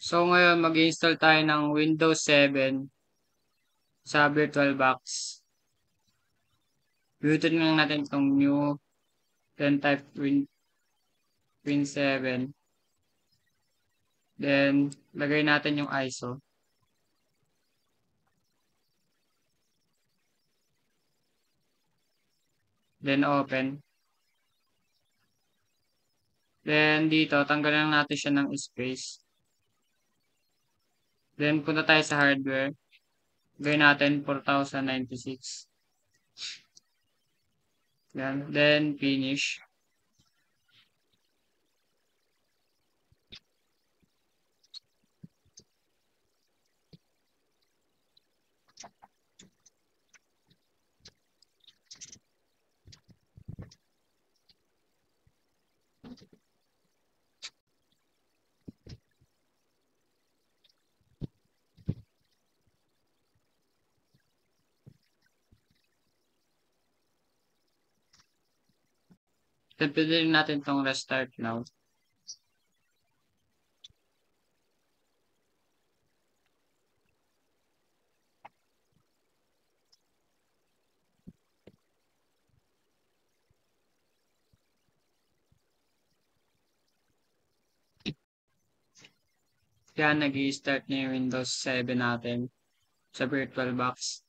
So ngayon mag-install tayo ng Windows 7 sa VirtualBox. Butin lang natin itong new, then type Win7. Then lagay natin yung ISO. Then open. Then dito tanggalan natin siya ng space. Then punta tayo sa hardware. Gawin natin 4096. Yan. Then finish. Then pwede rin natin itong restart now. Yan, nag-i-start na yung Windows 7 natin sa VirtualBox.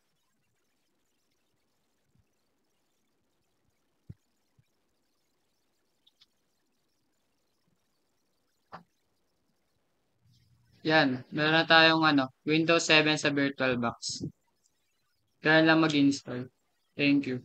Yan, meron na tayong Windows 7 sa VirtualBox. Kaya lang mag-install. Thank you.